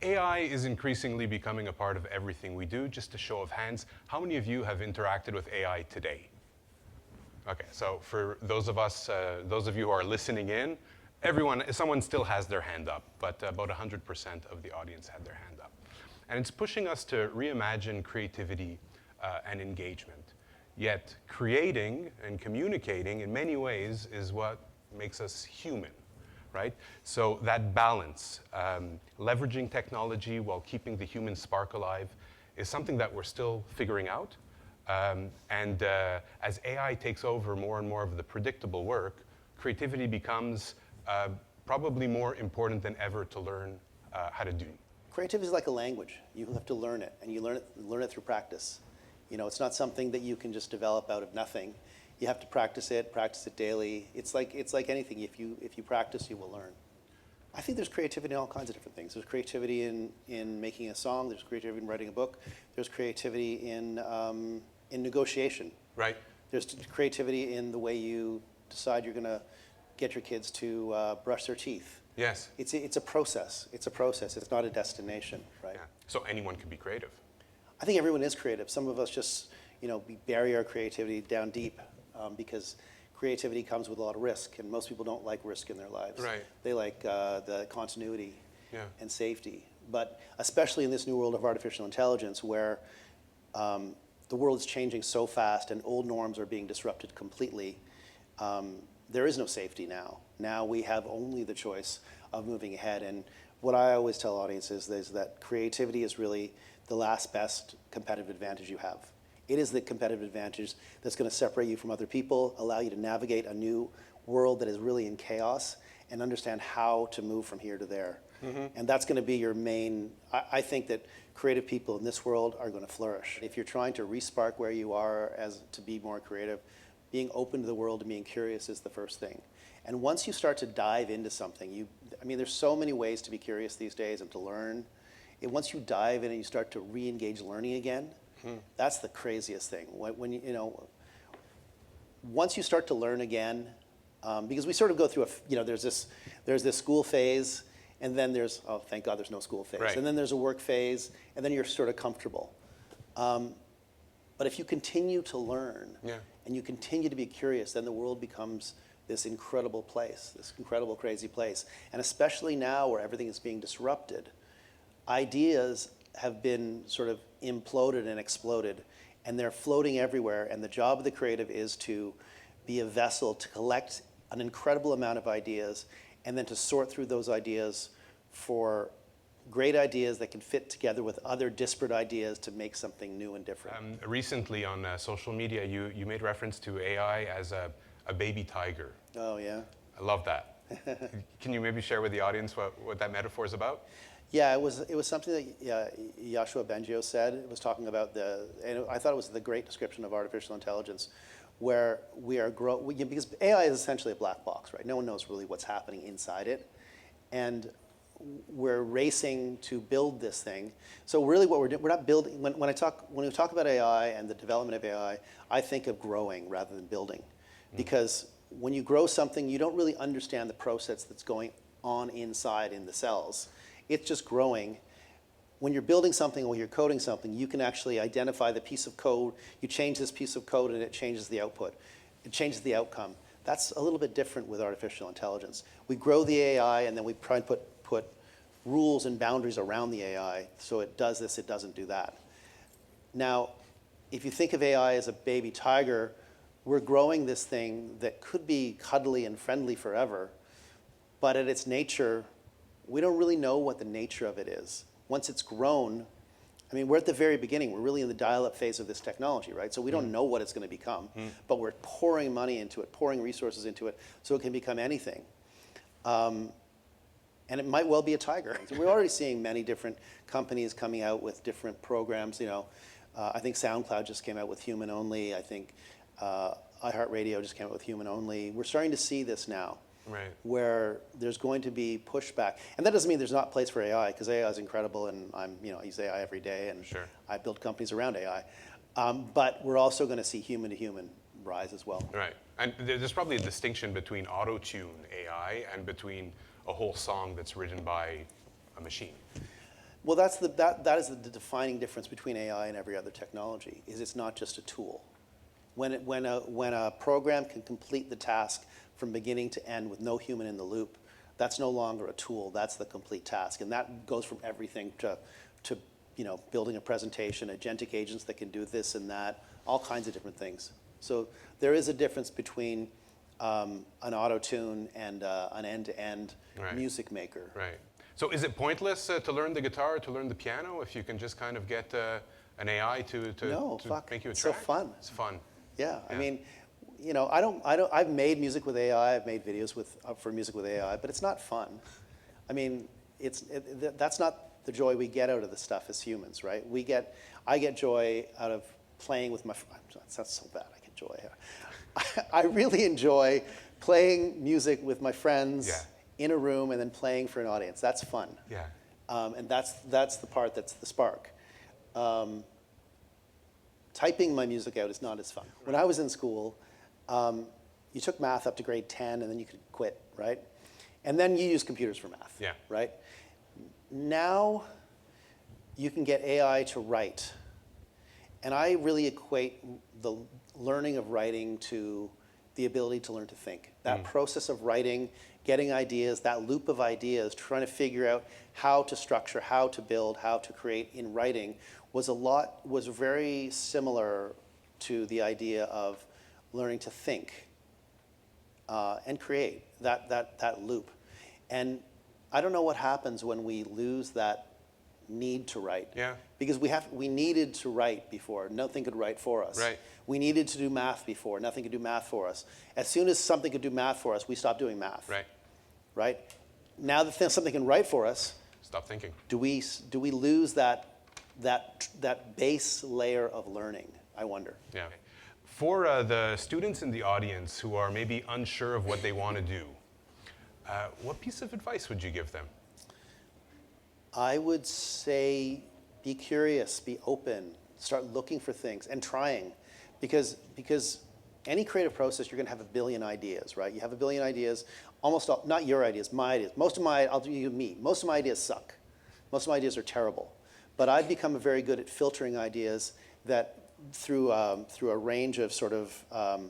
AI is increasingly becoming a part of everything we do. Just a show of hands, how many of you have interacted with AI today? Okay, so for those of you who are listening in, someone still has their hand up, but about 100% of the audience had their hand up. And it's pushing us to reimagine creativity and engagement. Yet creating and communicating in many ways is what makes us human, right? So that balance, leveraging technology while keeping the human spark alive, is something that we're still figuring out. As AI takes over more and more of the predictable work, creativity becomes probably more important than ever to learn how to do. Creativity is like a language. You have to learn it, and you learn it through practice. You know, it's not something that you can just develop out of nothing. You have to practice it daily. It's like anything. If you practice, you will learn. I think there's creativity in all kinds of different things. There's creativity in making a song. There's creativity in writing a book. There's creativity in negotiation. Right. There's creativity in the way you decide you're going to get your kids to brush their teeth. Yes. It's a process. It's a process. It's not a destination, right? Yeah. So anyone can be creative. I think everyone is creative. Some of us just, we bury our creativity down deep because creativity comes with a lot of risk, and most people don't like risk in their lives. Right. They like the continuity and safety. But especially in this new world of artificial intelligence, where the world is changing so fast and old norms are being disrupted completely, there is no safety now. Now we have only the choice of moving ahead. And what I always tell audiences is that creativity is really the last best competitive advantage you have. It is the competitive advantage that's going to separate you from other people, allow you to navigate a new world that is really in chaos, and understand how to move from here to there. Mm-hmm. And that's going to be your main, I think that creative people in this world are going to flourish. If you're trying to re-spark where you are to be more creative, being open to the world and being curious is the first thing. And once you start to dive into something, there's so many ways to be curious these days and to learn. Once you dive in and you start to re-engage learning again, that's the craziest thing. When once you start to learn again, because we sort of go through there's this school phase, and then there's, oh, thank God there's no school phase. Right. And then there's a work phase, and then you're sort of comfortable. But if you continue to learn, and you continue to be curious, then the world becomes this incredible place, this incredible, crazy place. And especially now where everything is being disrupted, ideas have been sort of imploded and exploded, and they're floating everywhere. And the job of the creative is to be a vessel to collect an incredible amount of ideas, and then to sort through those ideas for great ideas that can fit together with other disparate ideas to make something new and different. Recently on social media, you made reference to AI as a baby tiger. Oh, yeah. I love that. Can you maybe share with the audience what that metaphor is about? Yeah, it was something that Yoshua Bengio said. It was talking about and I thought it was the great description of artificial intelligence, where we are because AI is essentially a black box, right? No one knows really what's happening inside it, and we're racing to build this thing. So really, what we're not building. When we talk about AI and the development of AI, I think of growing rather than building, because when you grow something, you don't really understand the process that's going on inside in the cells. It's just growing. When you're building something or you're coding something, you can actually identify the piece of code. You change this piece of code and it changes the output. It changes the outcome. That's a little bit different with artificial intelligence. We grow the AI and then we try and put rules and boundaries around the AI. So it does this, it doesn't do that. Now, if you think of AI as a baby tiger, we're growing this thing that could be cuddly and friendly forever, but at its nature, we don't really know what the nature of it is. Once it's grown, we're at the very beginning. We're really in the dial-up phase of this technology, right? So we don't know what it's going to become, but we're pouring money into it, pouring resources into it, so it can become anything. And it might well be a tiger. We're already seeing many different companies coming out with different programs. I think SoundCloud just came out with human only. I think iHeartRadio just came out with human only. We're starting to see this now. Right. Where there's going to be pushback. And that doesn't mean there's not a place for AI, because AI is incredible, and I use AI every day, and sure. I build companies around AI. But we're also going to see human-to-human rise as well. Right. And there's probably a distinction between auto-tune AI and between a whole song that's written by a machine. Well, that is the defining difference between AI and every other technology, is it's not just a tool. When a program can complete the task from beginning to end with no human in the loop, that's no longer a tool, that's the complete task. And that goes from everything to building a presentation, agentic agents that can do this and that, all kinds of different things. So there is a difference between an auto-tune and an end-to-end music maker. Right. So is it pointless to learn the guitar, to learn the piano, if you can just kind of get an AI to make you a track? It's so fun. It's fun. Yeah, I mean, I've made music with AI, I've made videos for music with AI, but it's not fun. I mean, that's not the joy we get out of the stuff as humans, right? I get joy out of playing with my, that's so bad, I get joy. I really enjoy playing music with my friends in a room and then playing for an audience. That's fun. Yeah. And that's the part that's the spark. Typing my music out is not as fun. When I was in school, you took math up to grade 10 and then you could quit, right? And then you use computers for math, right? Now you can get AI to write. And I really equate the learning of writing to the ability to learn to think. That process of writing, getting ideas, that loop of ideas, trying to figure out how to structure, how to build, how to create in writing was very similar to the idea of learning to think and create, that loop. And I don't know what happens when we lose that need to write. Yeah. Because we needed to write before. Nothing could write for us. Right. We needed to do math before. Nothing could do math for us. As soon as something could do math for us, we stopped doing math. Right. Right? Now that something can write for us, stop thinking. Do we lose that base layer of learning, I wonder? Yeah. For the students in the audience who are maybe unsure of what they want to do, what piece of advice would you give them? I would say be curious, be open, start looking for things and trying. Because any creative process, you're going to have a billion ideas, right? You have a billion ideas, almost all, not your ideas, my ideas. Most of my ideas suck. Most of my ideas are terrible. But I've become very good at filtering ideas that through a range of sort of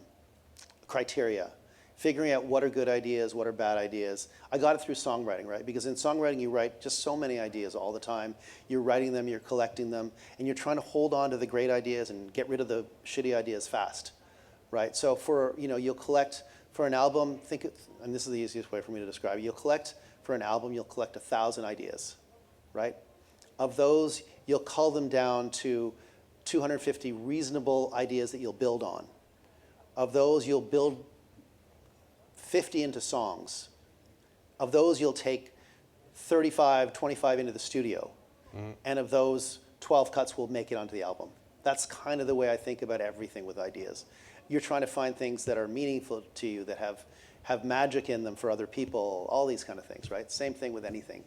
criteria, figuring out what are good ideas, what are bad ideas. I got it through songwriting, right? Because in songwriting, you write just so many ideas all the time. You're writing them, you're collecting them, and you're trying to hold on to the great ideas and get rid of the shitty ideas fast, right? So you'll collect for an album, and this is the easiest way for me to describe it, for an album, you'll collect 1,000 ideas, right? Of those, you'll cull them down to 250 reasonable ideas that you'll build on. Of those, you'll build 50 into songs. Of those, you'll take 35, 25 into the studio. And of those, 12 cuts will make it onto the album. That's kind of the way I think about everything with ideas. You're trying to find things that are meaningful to you, that have magic in them for other people, all these kind of things, right? Same thing with anything,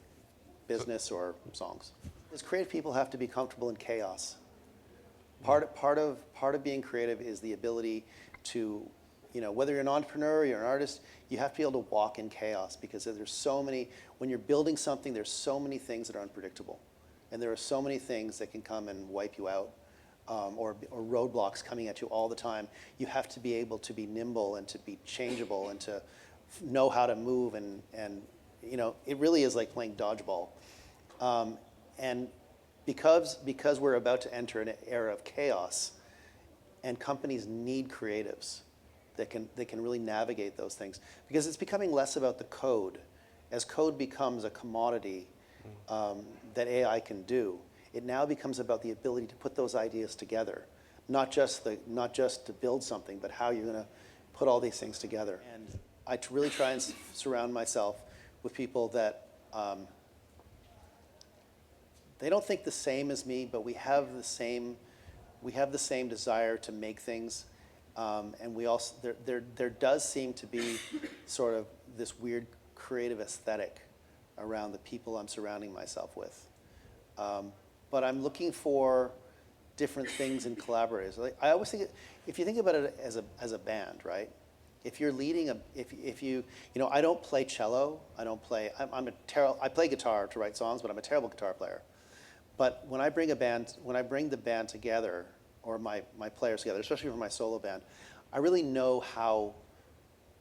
business or songs. Because creative people have to be comfortable in chaos. Part of being creative is the ability to, whether you're an entrepreneur or you're an artist, you have to be able to walk in chaos, because there's so many, when you're building something, there's so many things that are unpredictable. And there are so many things that can come and wipe you out, or roadblocks coming at you all the time. You have to be able to be nimble and to be changeable and to know how to move, and it really is like playing dodgeball. And because we're about to enter an era of chaos, and companies need creatives that can really navigate those things, because it's becoming less about the code. As code becomes a commodity that AI can do, it now becomes about the ability to put those ideas together, not just to build something, but how you're going to put all these things together. And I really try and surround myself with people that they don't think the same as me, but we have the same desire to make things, and we also there does seem to be sort of this weird creative aesthetic around the people I'm surrounding myself with. But I'm looking for different things in collaborators. Like, I always think, if you think about it as a band, right? If you're leading I don't play cello. I play guitar to write songs, but I'm a terrible guitar player. But when I bring the band together, or my players together, especially for my solo band, I really know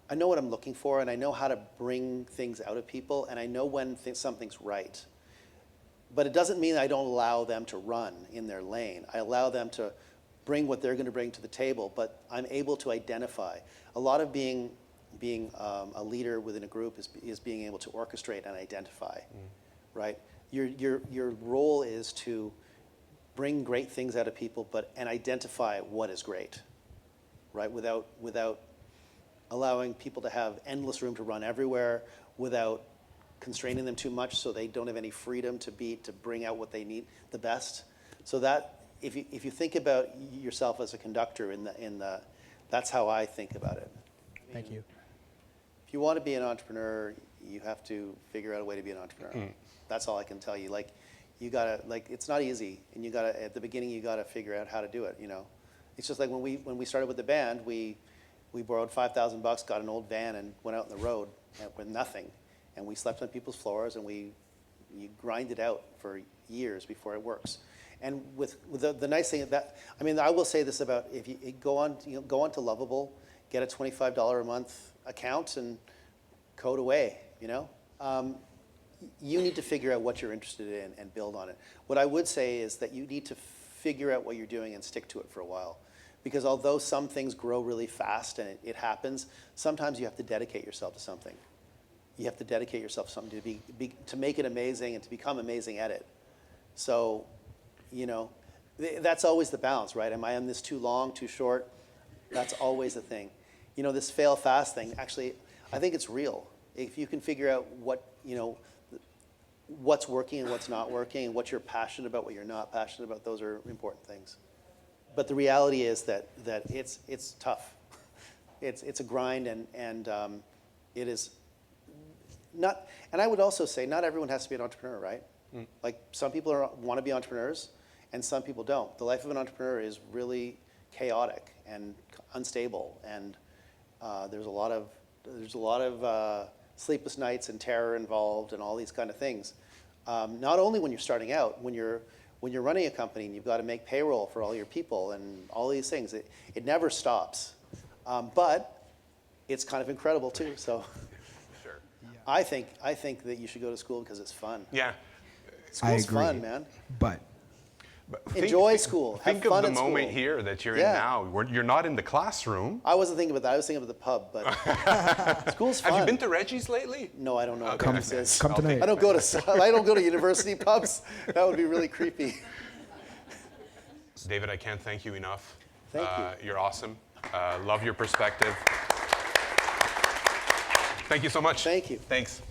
I know what I'm looking for, and I know how to bring things out of people, and I know when something's right. But it doesn't mean I don't allow them to run in their lane. I allow them to bring what they're going to bring to the table, but I'm able to identify. A lot of being a leader within a group is being able to orchestrate and identify, right? Your role is to bring great things out of people, and identify what is great, right? Without allowing people to have endless room to run everywhere, without constraining them too much so they don't have any freedom to bring out what they need the best. So that if you think about yourself as a conductor that's how I think about it. Thank you. If you want to be an entrepreneur, you have to figure out a way to be an entrepreneur. That's all I can tell you. Like, you gotta, it's not easy, and you gotta, at the beginning, you gotta figure out how to do it, you know? It's just like when we started with the band, we borrowed $5,000, got an old van, and went out on the road with nothing. And we slept on people's floors, and you grind it out for years before it works. And with the nice thing I mean, I will say this about, if you go on to Lovable, get a $25 a month account and code away, you know? You need to figure out what you're interested in and build on it. What I would say is that you need to figure out what you're doing and stick to it for a while. Because although some things grow really fast and it happens, sometimes you have to dedicate yourself to something. You have to dedicate yourself to something to make it amazing and to become amazing at it. So, you know, that's always the balance, right? Am I on this too long, too short? That's always the thing. You know, this fail fast thing, actually, I think it's real. If you can figure out what's working and what's not working, and what you're passionate about, what you're not passionate about, those are important things. But the reality is that it's tough. It's a grind, and it is not. And I would also say not everyone has to be an entrepreneur, right? Like, some people want to be entrepreneurs, and some people don't. The life of an entrepreneur is really chaotic and unstable, and there's a lot of sleepless nights and terror involved, and all these kind of things. Not only when you're starting out, when you're running a company and you've got to make payroll for all your people and all these things, it never stops. But it's kind of incredible too. So, Sure. Yeah. I think that you should go to school because it's fun. Yeah. School's I agree. fun, man. But Enjoy school. Think Have fun of the in moment school. here that you're Yeah. in now. You're not in the classroom. I wasn't thinking about that. I was thinking about the pub, but school's fun. Have you been to Reggie's lately? No, I don't know what Okay. this is. Come tonight. I don't go to university pubs. That would be really creepy. David, I can't thank you enough. Thank you. You're awesome. Love your perspective. Thank you so much. Thank you. Thanks.